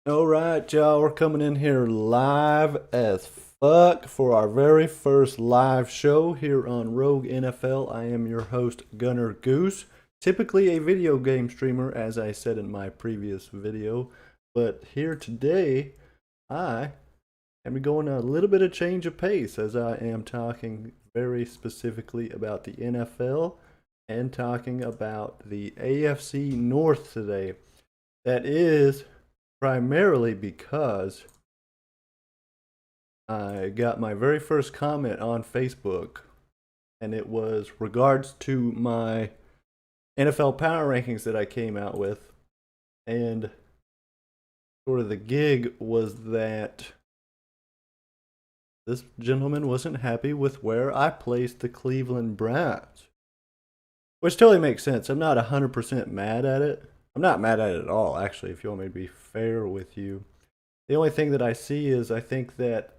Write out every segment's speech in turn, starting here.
Alright, y'all, we're coming in here live as fuck for our very first live show here on Rogue NFL. I am your host, Gunner Goose, typically a video game streamer, as I said in my previous video. But here today, I am going a little bit of change of pace as I am talking very specifically about the NFL and talking about the AFC North today. That is primarily because I got my very first comment on Facebook, and it was regards to my NFL power rankings that I came out with, and sort of the gig was that this gentleman wasn't happy with where I placed the Cleveland Browns, which totally makes sense. I'm not 100% mad at it. I'm not mad at it at all, actually, if you want me to be fair with you. The only thing that I see is I think that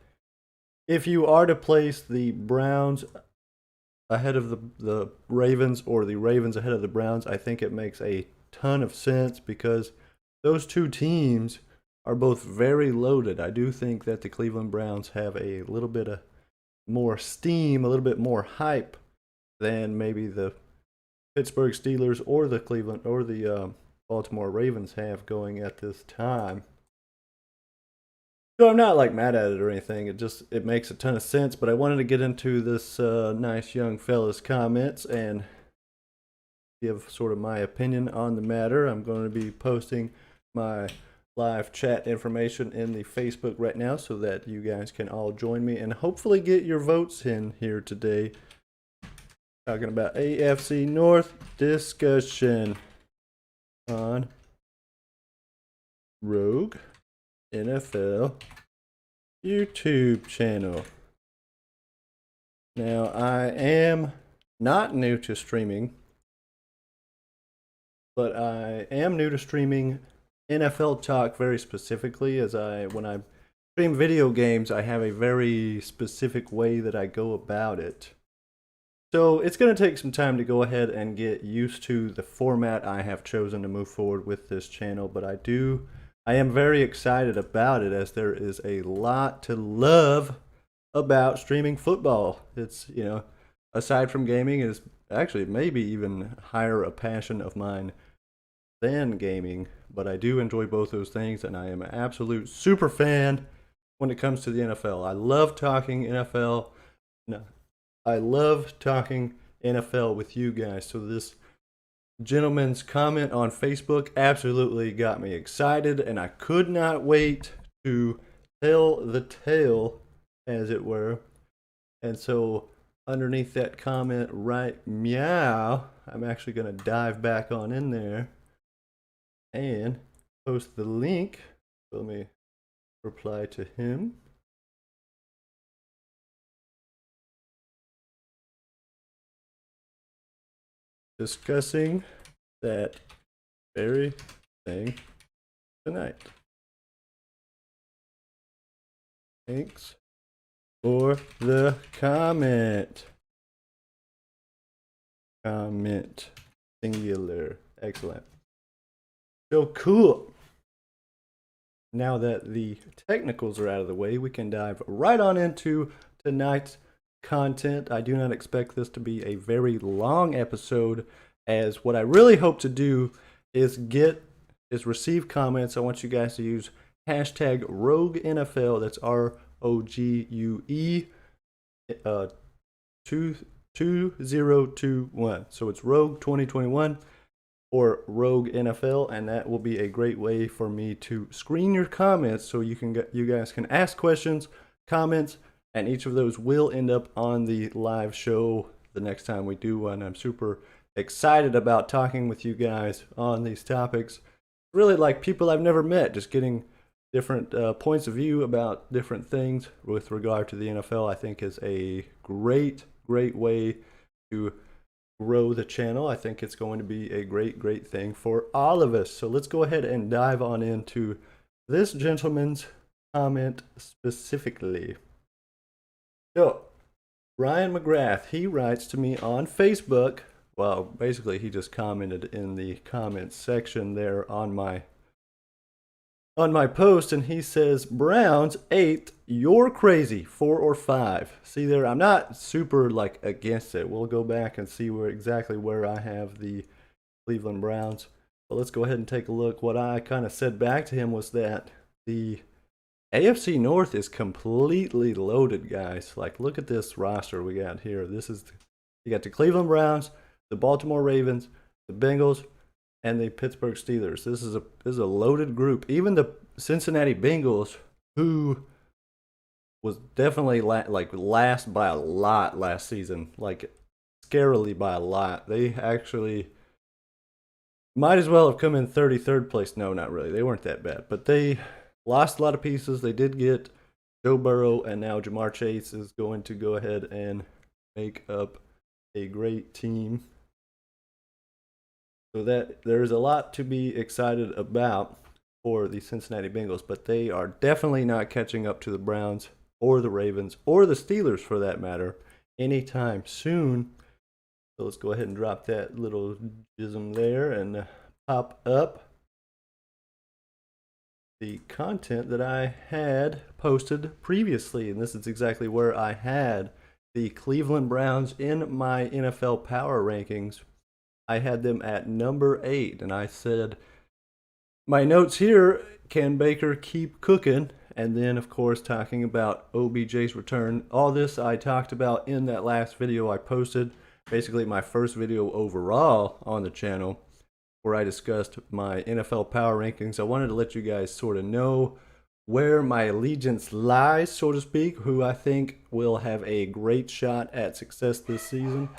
if you are to place the Browns ahead of the Ravens or the Ravens ahead of the Browns, I think it makes a ton of sense because those two teams are both very loaded. I do think that the Cleveland Browns have a little bit of more steam, a little bit more hype than maybe the Pittsburgh Steelers or the Cleveland or the Baltimore Ravens have going at this time. So I'm not like mad at it or anything. It makes a ton of sense. But I wanted to get into this nice young fella's comments and give sort of my opinion on the matter. I'm going to be posting my live chat information in the Facebook right now so that you guys can all join me and hopefully get your votes in here today. Talking about AFC North discussion on Rogue NFL YouTube channel. Now, I am not new to streaming, but I am new to streaming NFL talk very specifically, as when I stream video games, I have a very specific way that I go about it. So it's going to take some time to go ahead and get used to the format I have chosen to move forward with this channel, but I am very excited about it as there is a lot to love about streaming football. It's, aside from gaming, is actually maybe even higher a passion of mine than gaming, but I do enjoy both those things, and I am an absolute super fan when it comes to the NFL. I love talking NFL. No, I love talking NFL with you guys. So this gentleman's comment on Facebook absolutely got me excited, and I could not wait to tell the tale, as it were. And so underneath that comment, right meow, I'm actually going to dive back on in there and post the link. Let me reply to him. Discussing that very thing tonight. Thanks for the comment. Comment singular. Excellent. So cool. Now that the technicals are out of the way, we can dive right on into tonight's content. I do not expect this to be a very long episode, as what I really hope to do is receive comments. I want you guys to use hashtag Rogue NFL. That's ROGUE 2021. So it's Rogue 2021 or Rogue NFL, and that will be a great way for me to screen your comments so you guys can ask questions, comments, and each of those will end up on the live show the next time we do one. I'm super excited about talking with you guys on these topics. Really like people I've never met, just getting different points of view about different things with regard to the NFL, I think is a great way to grow the channel. I think it's going to be a great thing for all of us. So let's go ahead and dive on into this gentleman's comment specifically. So, Ryan McGrath, he writes to me on Facebook. Well, basically, he just commented in the comments section there on my on my post, and he says, Browns 8th, you're crazy, 4 or 5. See there, I'm not super like against it. We'll go back and see exactly where I have the Cleveland Browns. But let's go ahead and take a look. What I kind of said back to him was that the AFC North is completely loaded, guys. Like, look at this roster we got here. You got the Cleveland Browns, the Baltimore Ravens, the Bengals, and the Pittsburgh Steelers. This is a loaded group. Even the Cincinnati Bengals, who was definitely last by a lot last season, like scarily by a lot. They actually might as well have come in 33rd place. No, not really. They weren't that bad, but they lost a lot of pieces. They did get Joe Burrow, and now Jamar Chase is going to go ahead and make up a great team. So that there's a lot to be excited about for the Cincinnati Bengals, but they are definitely not catching up to the Browns or the Ravens or the Steelers for that matter anytime soon. So let's go ahead and drop that little jism there and pop up the content that I had posted previously. And this is exactly where I had the Cleveland Browns in my NFL power rankings. I had them at number 8, and I said, my notes here, can Baker keep cooking? And then, of course, talking about OBJ's return. All this I talked about in that last video I posted, basically my first video overall on the channel, where I discussed my NFL power rankings. I wanted to let you guys sort of know where my allegiance lies, so to speak, who I think will have a great shot at success this season.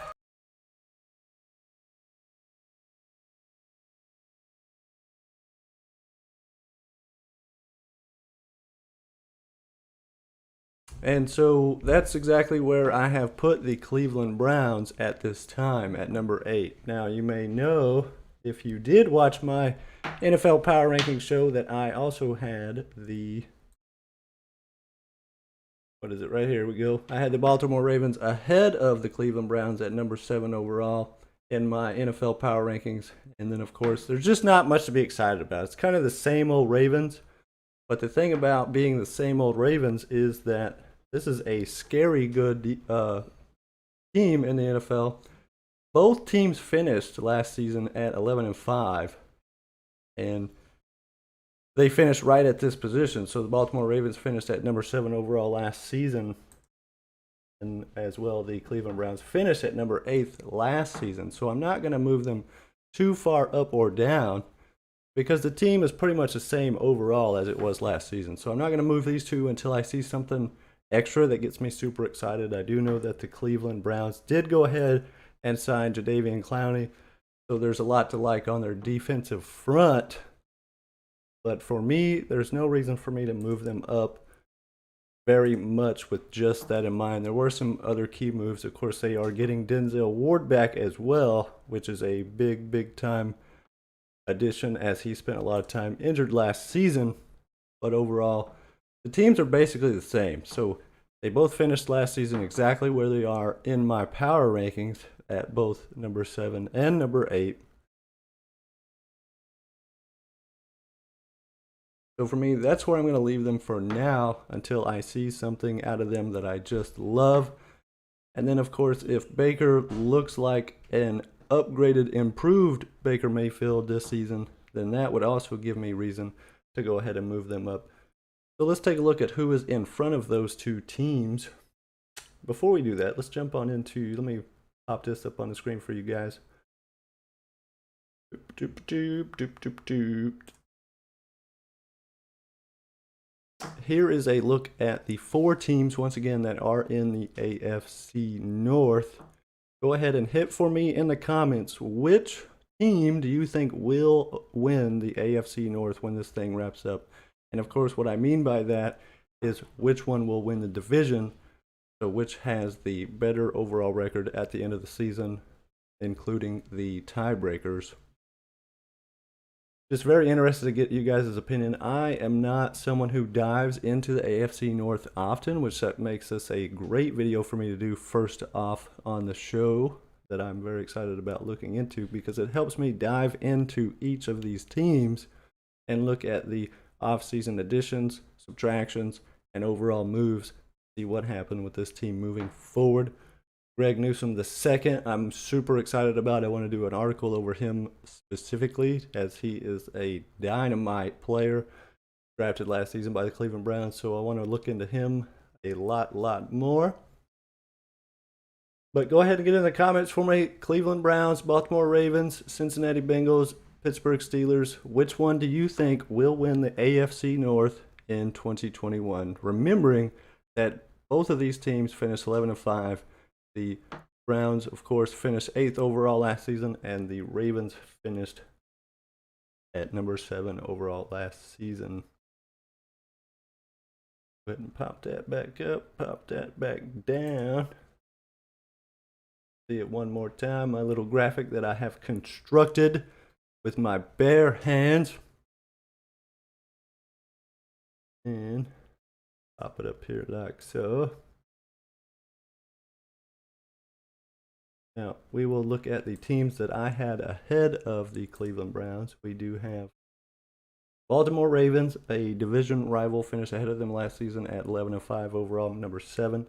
And so that's exactly where I have put the Cleveland Browns at this time, at number 8. Now, you may know, if you did watch my NFL Power Rankings show, that I also had the, what is it, right here we go. I had the Baltimore Ravens ahead of the Cleveland Browns at number 7 overall in my NFL Power Rankings. And then, of course, there's just not much to be excited about. It's kind of the same old Ravens. But the thing about being the same old Ravens is that this is a scary good team in the NFL. Both teams finished last season at 11-5, and they finished right at this position. So the Baltimore Ravens finished at number 7 overall last season, and as well the Cleveland Browns finished at number 8 last season. So I'm not going to move them too far up or down, because the team is pretty much the same overall as it was last season. So I'm not going to move these two until I see something extra that gets me super excited. I do know that the Cleveland Browns did go ahead and sign Jadeveon Clowney, so there's a lot to like on their defensive front. But for me, there's no reason for me to move them up very much with just that in mind. There were some other key moves. Of course, they are getting Denzel Ward back as well, which is a big time addition, as he spent a lot of time injured last season. But overall, the teams are basically the same. So they both finished last season exactly where they are in my power rankings at both number 7 and number 8. So for me, that's where I'm going to leave them for now until I see something out of them that I just love. And then, of course, if Baker looks like an upgraded, improved Baker Mayfield this season, then that would also give me reason to go ahead and move them up. So let's take a look at who is in front of those two teams. Before we do that, let's jump on into, let me pop this up on the screen for you guys. Here is a look at the 4 teams, once again, that are in the AFC North. Go ahead and hit for me in the comments, which team do you think will win the AFC North when this thing wraps up? And of course, what I mean by that is which one will win the division, so which has the better overall record at the end of the season, including the tiebreakers. Just very interested to get you guys' opinion. I am not someone who dives into the AFC North often, which that makes this a great video for me to do first off on the show, that I'm very excited about looking into, because it helps me dive into each of these teams and look at the off-season additions, subtractions, and overall moves. See what happened with this team moving forward. Greg Newsome II, I'm super excited about. I want to do an article over him specifically, as he is a dynamite player drafted last season by the Cleveland Browns. So I want to look into him a lot more. But go ahead and get in the comments for me. Cleveland Browns, Baltimore Ravens, Cincinnati Bengals, Pittsburgh Steelers. Which one do you think will win the AFC North in 2021? Remembering that both of these teams finished 11-5. The Browns, of course, finished 8th overall last season, and the Ravens finished at number 7 overall last season. Go ahead and pop that back up, pop that back down. See it one more time, my little graphic that I have constructed with my bare hands. And pop it up here like so. Now, we will look at the teams that I had ahead of the Cleveland Browns. We do have Baltimore Ravens, a division rival, finished ahead of them last season at 11-5 overall, number 7.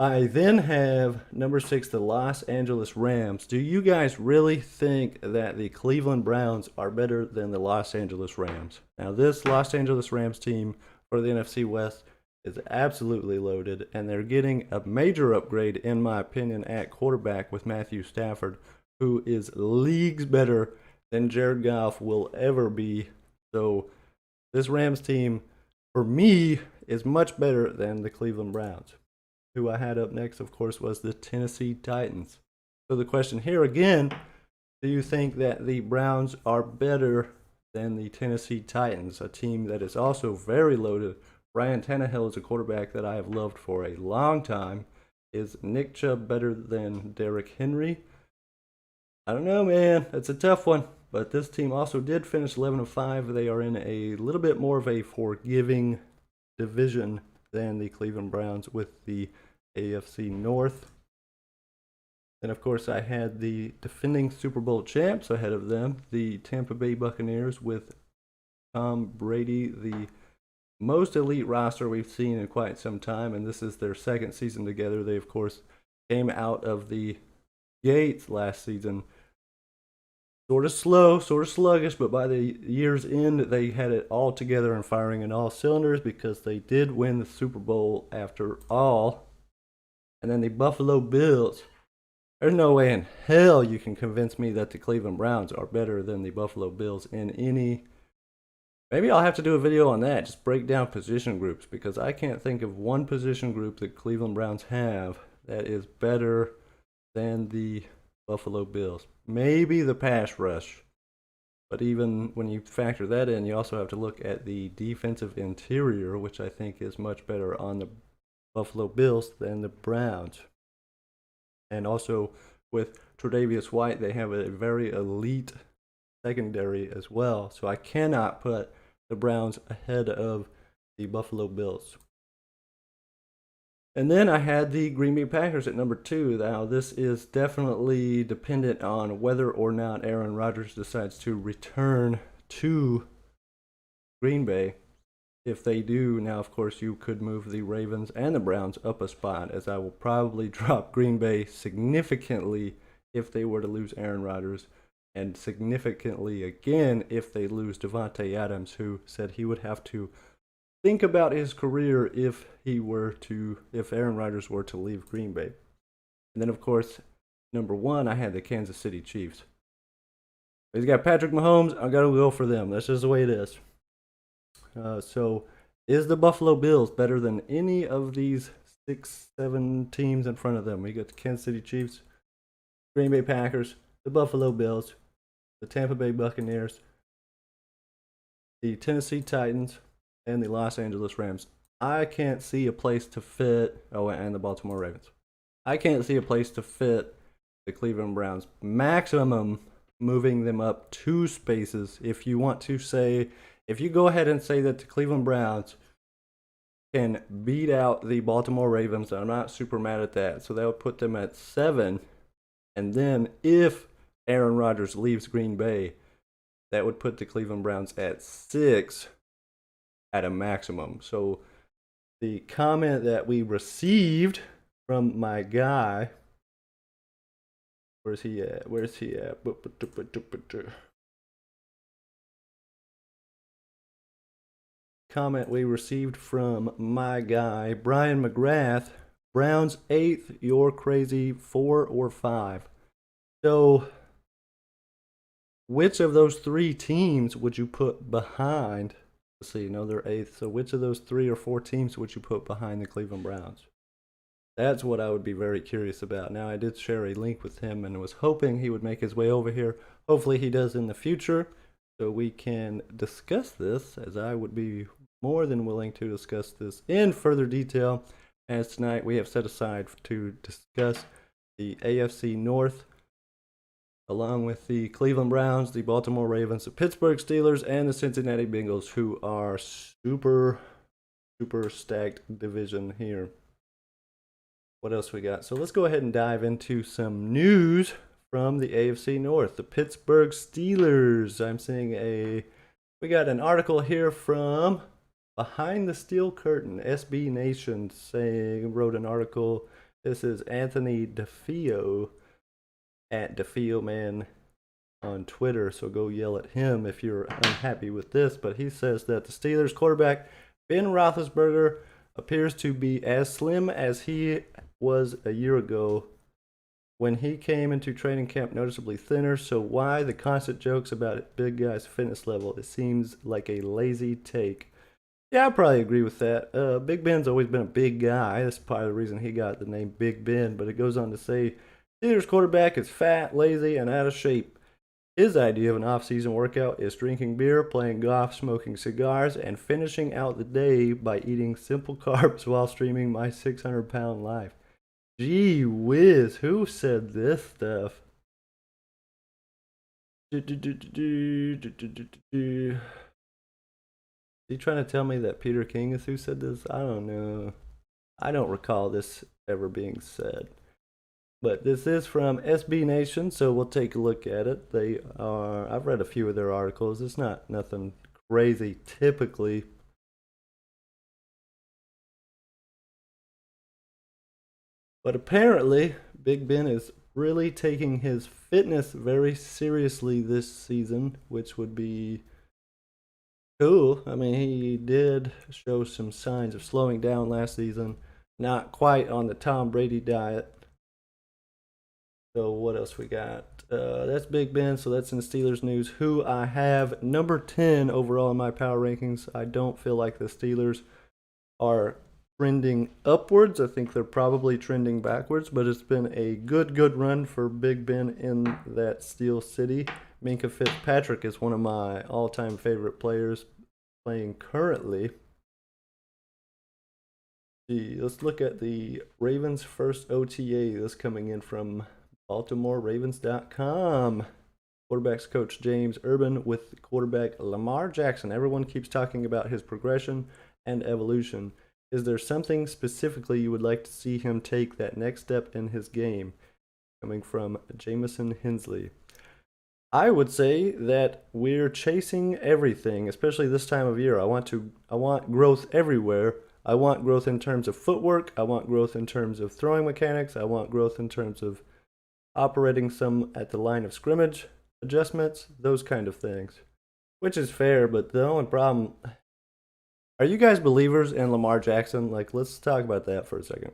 I then have number 6, the Los Angeles Rams. Do you guys really think that the Cleveland Browns are better than the Los Angeles Rams? Now, this Los Angeles Rams team for the NFC West is absolutely loaded, and they're getting a major upgrade, in my opinion, at quarterback with Matthew Stafford, who is leagues better than Jared Goff will ever be. So this Rams team, for me, is much better than the Cleveland Browns. Who I had up next, of course, was the Tennessee Titans. So the question here again, do you think that the Browns are better than the Tennessee Titans, a team that is also very loaded? Ryan Tannehill is a quarterback that I have loved for a long time. Is Nick Chubb better than Derrick Henry? I don't know, man. It's a tough one. But this team also did finish 11-5. They are in a little bit more of a forgiving division than the Cleveland Browns with the AFC North. And of course, I had the defending Super Bowl champs ahead of them, the Tampa Bay Buccaneers, with Tom Brady, the most elite roster we've seen in quite some time, and this is their second season together. They, of course, came out of the gates last season sort of slow, sort of sluggish, but by the year's end, they had it all together and firing in all cylinders because they did win the Super Bowl after all. And then the Buffalo Bills. There's no way in hell you can convince me that the Cleveland Browns are better than the Buffalo Bills in any... Maybe I'll have to do a video on that, just break down position groups, because I can't think of one position group that Cleveland Browns have that is better than the Buffalo Bills. Maybe the pass rush, but even when you factor that in, you also have to look at the defensive interior, which I think is much better on the Buffalo Bills than the Browns. And also with Tre'Davious White, they have a very elite secondary as well. So I cannot put the Browns ahead of the Buffalo Bills. And then I had the Green Bay Packers at number 2. Now, this is definitely dependent on whether or not Aaron Rodgers decides to return to Green Bay. If they do, now, of course, you could move the Ravens and the Browns up a spot, as I will probably drop Green Bay significantly if they were to lose Aaron Rodgers, and significantly again if they lose Devontae Adams, who said he would have to think about his career if Aaron Rodgers were to leave Green Bay. And then, of course, number 1, I had the Kansas City Chiefs. He's got Patrick Mahomes. I got to go for them. That's just the way it is. So, is the Buffalo Bills better than any of these 6-7 teams in front of them? We got the Kansas City Chiefs, Green Bay Packers, the Buffalo Bills, the Tampa Bay Buccaneers, the Tennessee Titans, and the Los Angeles Rams. I can't see a place to fit, and the Baltimore Ravens. I can't see a place to fit the Cleveland Browns. Maximum moving them up 2 spaces. If you want to say, if you go ahead and say that the Cleveland Browns can beat out the Baltimore Ravens, I'm not super mad at that. So that would put them at 7. And then if Aaron Rodgers leaves Green Bay, that would put the Cleveland Browns at 6 at a maximum. So the comment that we received from my guy, where's he at? Comment we received from my guy, Brian McGrath, Browns 8th, you're crazy, 4 or 5. So, which of those 3 teams would you put behind? Let's see, no, they're 8th. So, which of those 3 or 4 teams would you put behind the Cleveland Browns? That's what I would be very curious about. Now, I did share a link with him and was hoping he would make his way over here. Hopefully, he does in the future so we can discuss this, as I would be more than willing to discuss this in further detail, as tonight we have set aside to discuss the AFC North, along with the Cleveland Browns, the Baltimore Ravens, the Pittsburgh Steelers, and the Cincinnati Bengals, who are super stacked division here. What else we got? So let's go ahead and dive into some news from the AFC North. The Pittsburgh Steelers. I'm seeing we got an article here from Behind the Steel Curtain, SB Nation, wrote an article. This is Anthony DeFeo at DeFeo Man on Twitter, so go yell at him if you're unhappy with this. But he says that the Steelers quarterback Ben Roethlisberger appears to be as slim as he was a year ago when he came into training camp, noticeably thinner. So why the constant jokes about big guy's fitness level? It seems like a lazy take. Yeah, I probably agree with that. Big Ben's always been a big guy. That's part of the reason he got the name Big Ben. But it goes on to say, Steelers quarterback is fat, lazy, and out of shape. His idea of an off-season workout is drinking beer, playing golf, smoking cigars, and finishing out the day by eating simple carbs while streaming My 600-Pound Life. Gee whiz, who said this stuff? Is he trying to tell me that Peter King is who said this? I don't know. I don't recall this ever being said. But this is from SB Nation, so we'll take a look at it. I've read a few of their articles. It's not nothing crazy typically. But apparently, Big Ben is really taking his fitness very seriously this season, which would be cool. I mean, he did show some signs of slowing down last season. Not quite on the Tom Brady diet. So what else we got? That's Big Ben, so that's in the Steelers news, who I have number 10 overall in my power rankings. I don't feel like the Steelers are trending upwards. I think they're probably trending backwards, but it's been a good run for Big Ben in that Steel City. Minka Fitzpatrick is one of my all-time favorite players playing currently. Let's look at the Ravens' first OTA. This coming in from BaltimoreRavens.com. Quarterbacks coach James Urban with quarterback Lamar Jackson. Everyone keeps talking about his progression and evolution. Is there something specifically you would like to see him take that next step in his game? Coming from Jameson Hensley. I would say that we're chasing everything, especially this time of year. I want growth everywhere. I want growth in terms of footwork. I want growth in terms of throwing mechanics. I want growth in terms of operating some at the line of scrimmage adjustments, those kind of things, which is fair. But the only problem, are you guys believers in Lamar Jackson? Like, let's talk about that for a second.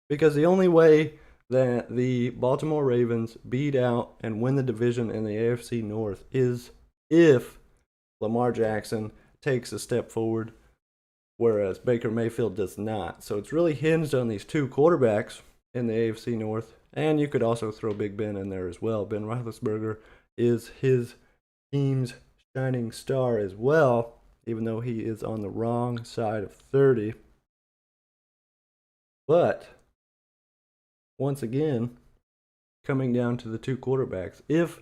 Because the only way that the Baltimore Ravens beat out and win the division in the AFC North is if Lamar Jackson takes a step forward, whereas Baker Mayfield does not. So it's really hinged on these two quarterbacks in the AFC North. And you could also throw Big Ben in there as well. Ben Roethlisberger is his team's shining star as well, even though he is on the wrong side of 30. But once again, coming down to the two quarterbacks, if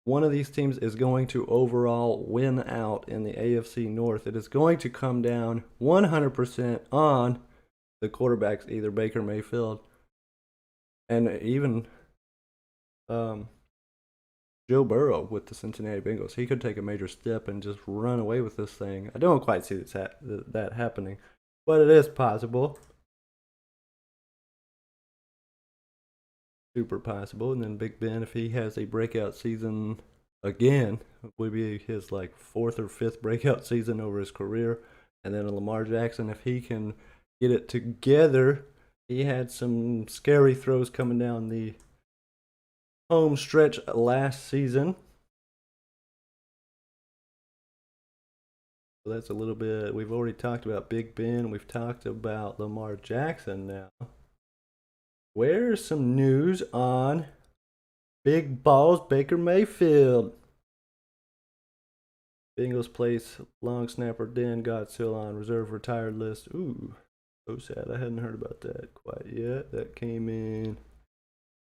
one of these teams is going to overall win out in the AFC North, it is going to come down 100% on the quarterbacks, either Baker Mayfield and even Joe Burrow with the Cincinnati Bengals. He could take a major step and just run away with this thing. I don't quite see that happening, but it is possible. Super possible. And then Big Ben, if he has a breakout season again, would be his like 4th or 5th breakout season over his career. And then Lamar Jackson, if he can get it together, he had some scary throws coming down the home stretch last season. So that's a little bit. We've already talked about Big Ben. We've talked about Lamar Jackson now. Where's some news on Big Balls Baker Mayfield? Bengals place long snapper Dan Godsell on reserve retired list. Ooh, so sad. I hadn't heard about that quite yet. That came in,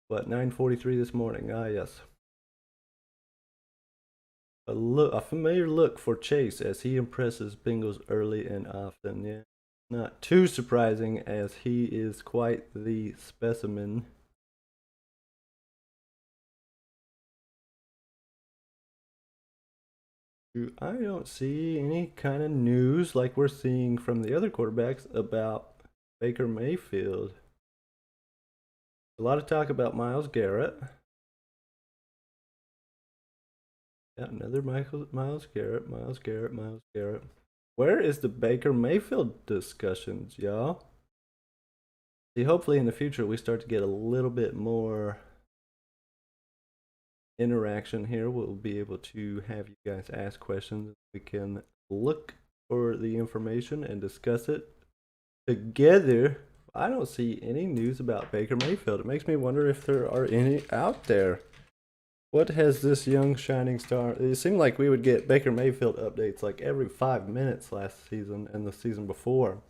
what, 9:43 this morning? Ah, yes. A familiar look for Chase as he impresses Bengals early and often. Yeah, not too surprising as he is quite the specimen. I don't see any kind of news like we're seeing from the other quarterbacks about Baker Mayfield. A lot of talk about Myles Garrett. Yeah, another Myles Garrett. Where is the Baker Mayfield discussions, y'all? See, hopefully in the future we start to get a little bit more interaction here. We'll be able to have you guys ask questions. We can look for the information and discuss it together. I don't see any news about Baker Mayfield. It makes me wonder if there are any out there. What has this young shining star? It seemed like we would get Baker Mayfield updates like every 5 minutes last season and the season before.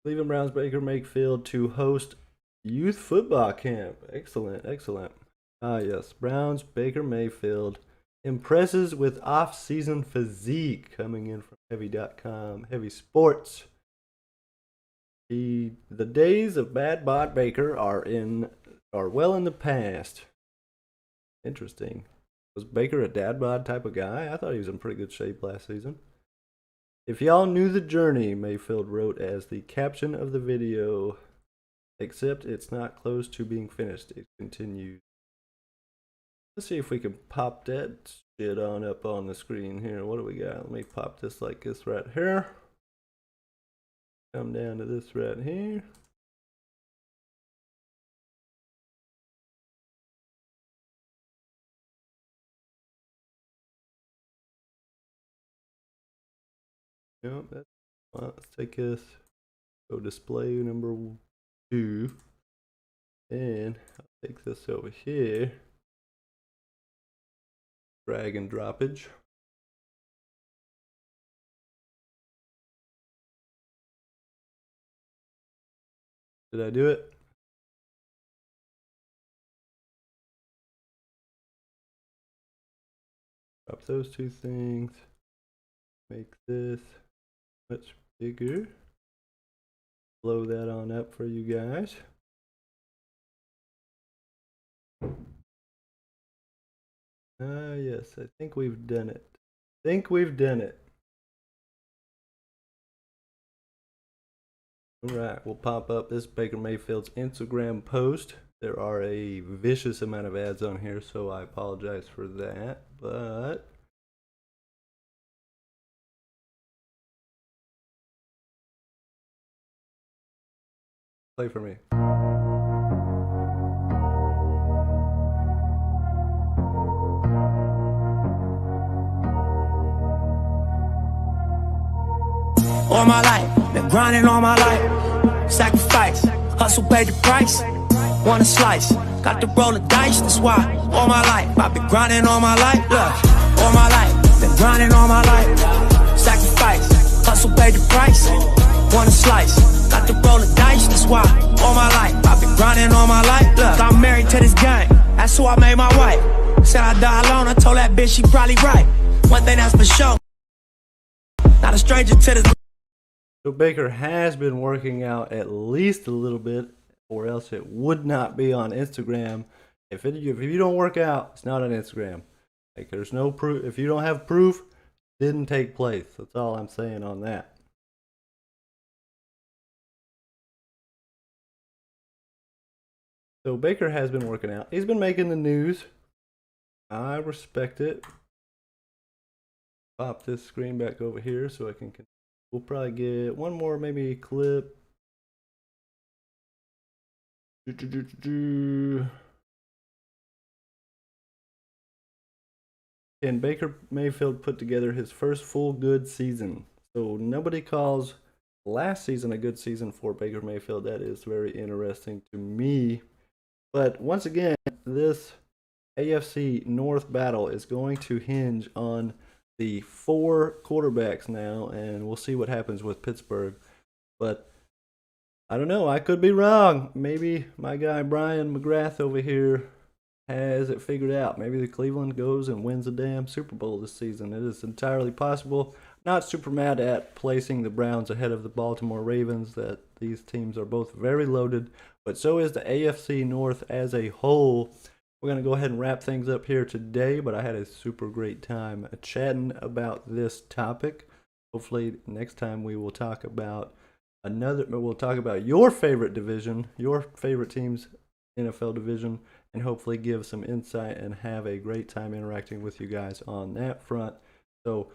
Cleveland Browns Baker Mayfield to host youth football camp. Excellent, excellent. Ah, yes. Browns Baker Mayfield impresses with off-season physique, coming in from Heavy.com. Heavy Sports. The days of Bad Bod Baker are well in the past. Interesting. Was Baker a dad bod type of guy? I thought he was in pretty good shape last season. If y'all knew the journey, Mayfield wrote as the caption of the video, except it's not close to being finished. It continues. Let's see if we can pop that shit on up on the screen here. What do we got? Let me pop this like this right here. Come down to this right here. Yep, that's fine. Let's take this. Go display number 2. And I'll take this over here. Drag and droppage. Did I do it? Drop those 2 things. Make this much bigger. Blow that on up for you guys. Ah, yes, I think we've done it. Alright, we'll pop up this Baker Mayfield's Instagram post. There are a vicious amount of ads on here, so I apologize for that, but play for me. All my life, been grinding all my life. Sacrifice, hustle paid the price. Want a slice, got to roll the dice, that's why. All my life, I've been grinding all my life. Look, all my life, been grinding all my life. Sacrifice, hustle paid the price. Want a slice, got to roll the dice, that's why. All my life, I've been grinding all my life. Look, I'm married to this game, that's who I made my wife. Said I die alone, I told that bitch she probably right. One thing that's for sure, not a stranger to this. So Baker has been working out at least a little bit or else it would not be on Instagram. If you don't work out, it's not on Instagram. Like, there's no proof. If you don't have proof, it didn't take place. That's all I'm saying on that. So Baker has been working out. He's been making the news. I respect it. Pop this screen back over here so I can. We'll probably get one more maybe clip. And Baker Mayfield put together his first full good season. So nobody calls last season a good season for Baker Mayfield. That is very interesting to me. But once again, this AFC North battle is going to hinge on the 4 quarterbacks now, and we'll see what happens with Pittsburgh. But I don't know. I could be wrong. Maybe my guy Brian McGrath over here has it figured out. Maybe the Cleveland goes and wins the damn Super Bowl this season. It is entirely possible. Not super mad at placing the Browns ahead of the Baltimore Ravens. That these teams are both very loaded, but so is the AFC North as a whole. We're going to go ahead and wrap things up here today, but I had a super great time chatting about this topic. Hopefully next time we will talk about we'll talk about your favorite division, your favorite team's NFL division, and hopefully give some insight and have a great time interacting with you guys on that front. So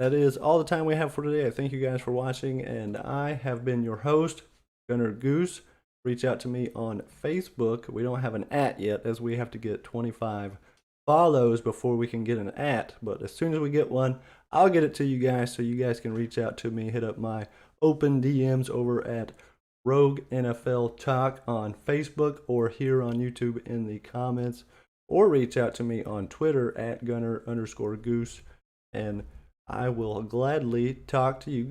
that is all the time we have for today. I thank you guys for watching, and I have been your host, Gunner Goose. Reach out to me on Facebook. We don't have an @ yet, as we have to get 25 follows before we can get an @ but as soon as we get one, I'll get it to you guys so you guys can reach out to me. Hit up my open DMs over at Rogue NFL Talk on Facebook or here on YouTube in the comments, or reach out to me on Twitter at Gunner_Goose, and I will gladly talk to you guys.